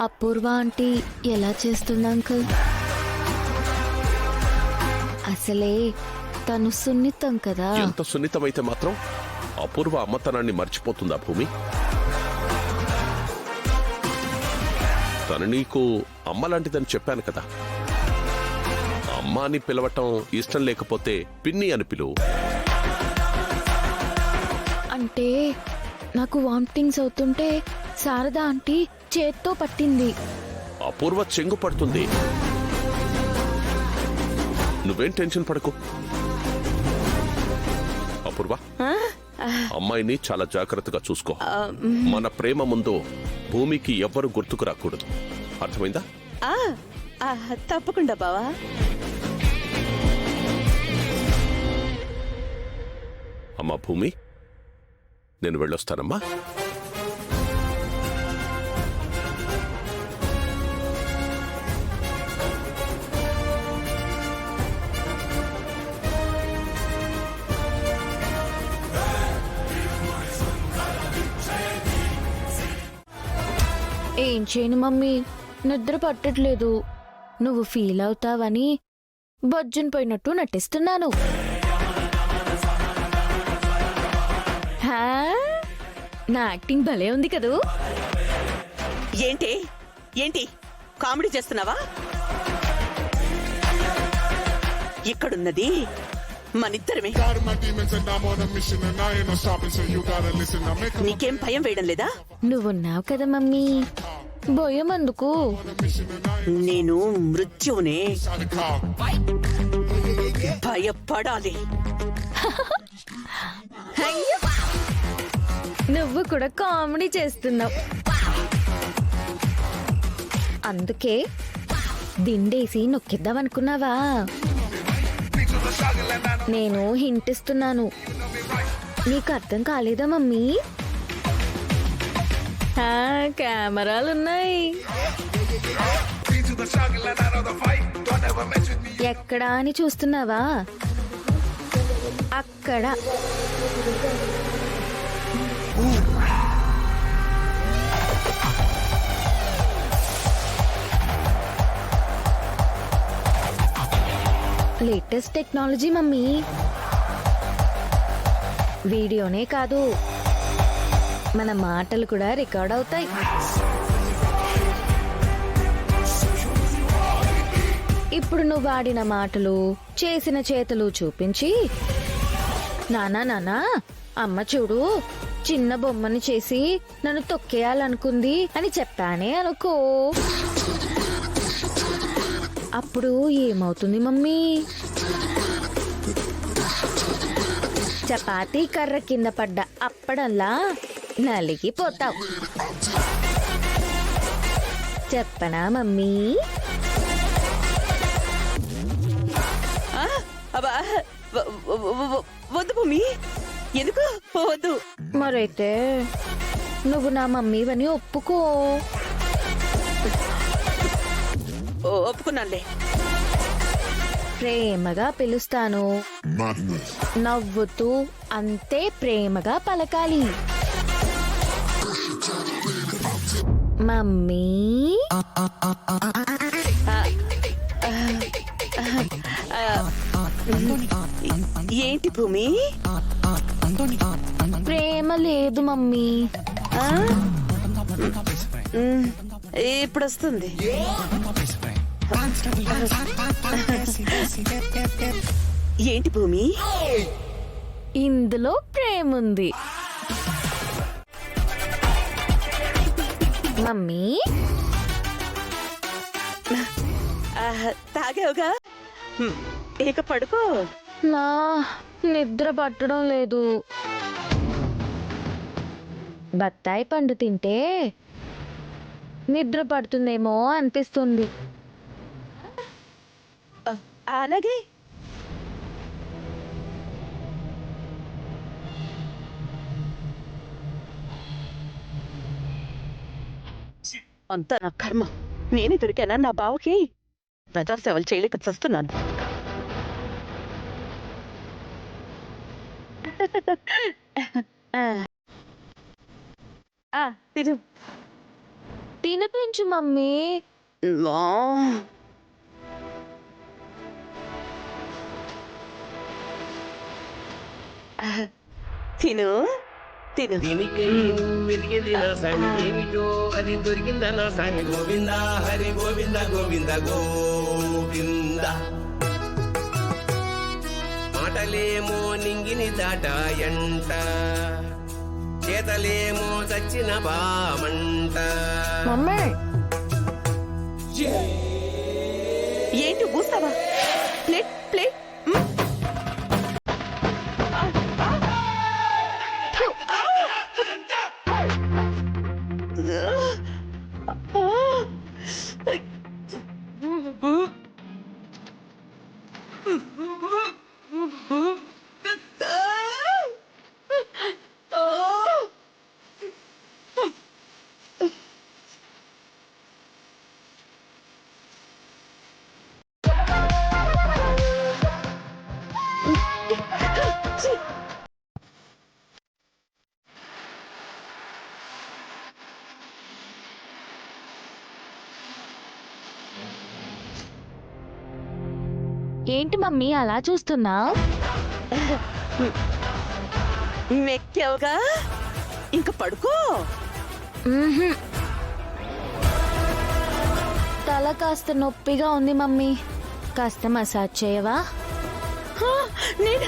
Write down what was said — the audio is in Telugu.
అపూర్వ ఆంటీ ఎలా చేస్తుంది అంకుల్? అసలే తను సున్నితం కదా. ఎంత సున్నితమైతే మాత్రం అపూర్వ అమ్మతనాన్ని మర్చిపోతుందా భూమి? తను నీకు అమ్మలాంటిదని చెప్పాను కదా. అమ్మ అని పిలవటం ఇష్టం లేకపోతే పిన్ని అని పిలువు. అంటే నాకు వామిటింగ్స్ అవుతుంటే శారదా ఆంటీ చేత్తో పట్టింది. అపూర్వ చెంగు పడుతుంది. నువ్వేం టెన్షన్ పడకు. అపూర్వ, అమ్మాయిని చాలా జాగ్రత్తగా చూసుకో. మన ప్రేమ ముందు భూమికి ఎవ్వరు గుర్తుకు రాకూడదు. అర్థమైందా? తప్పకుండా బావా. అమ్మా భూమి, నేను వెళ్ళొస్తానమ్మా. ఏం చేయను మమ్మీ, నిద్ర పట్టట్లేదు. నువ్వు ఫీల్ అవుతావని బొజ్జున పోయినట్టు నటిస్తున్నాను. హా? నా యాక్టింగ్ భలే ఉంది కదూ. ఏంటి ఏంటి కామెడీ చేస్తున్నావా? ఇక్కడున్నది మనిద్దరమే. నీకేం భయం వేయడం లేదా? నువ్వున్నావు కదా మమ్మీ, భయమందుకు. నేను మృత్యువునే, భయపడాలి. నువ్వు కూడా కామెడీ చేస్తున్నావు. అందుకే దిండేసి నొక్కిద్దామనుకున్నావా? నేను హింట్ ఇస్తున్నాను. నీకు అర్థం కాలేదా మమ్మీ? కెమెరాలున్నాయి. ఎక్కడా అని చూస్తున్నావా? అక్కడ. Latest technology mummy. వీడియోనే కాదు, మన మాటలు కూడా రికార్డ్ అవుతాయి. ఇప్పుడు నువ్వు ఆడిన మాటలు, చేసిన చేతులు చూపించి, నానా నానా అమ్మ చూడు చిన్న బొమ్మని చేసి నన్ను తొక్కేయాలనుకుంది అని చెప్పానే అనుకో. అప్పుడు ఏమవుతుంది మమ్మీ? చపాతీ కర్ర కింద పడ్డ అప్పడంలా నలిగిపోతావు. చెప్పనా మమ్మీ? వద్దు భూమి, ఎందుకు వద్దు? మరైతే నువ్వు నా మమ్మీవని ఒప్పుకో. ఒప్పుకున్నానులే. ప్రేమగా పిలుస్తాను, నవ్వుతూ అంతే ప్రేమగా పలకాలి. మమ్మీ. ఏంటి భూమి? ప్రేమ లేదు మమ్మీ. ఇప్పుడు వస్తుంది. ఏంటి భూమి? ఇందులో ప్రేమ ఉంది మమ్మీ. తాగావుగా, ఇక పడుకో. నా నిద్ర పట్టడం లేదు. బత్తాయి పండు తింటే నిద్ర పడుతుందేమో అనిపిస్తుంది. అలాగే. అంతా నా కర్మ. నేనే దొరికానా నా బావకి? ప్రజాసేవలు చేయలేక చస్తున్నాను. తిను. తినిపించు మమ్మీ. నా. తిను తిను. దీనికై వెతికిన సామి ఏమిటో అది దొరికిందన్న సామి. గోవింద హరి గోవింద గోవింద గోవింద. మాటలేమో నింగిని దాటాయంట, చేతలేమో చచ్చిన బామంట. మమ్మీ ఏంటి కూస్తావా? Plate plate. ఏంటి మమ్మీ అలా చూస్తున్నా? మెక్కావుగా, ఇంక పడుకో. తల కాస్త నొప్పిగా ఉంది మమ్మీ, కాస్త మసాజ్ చేయవా? నేను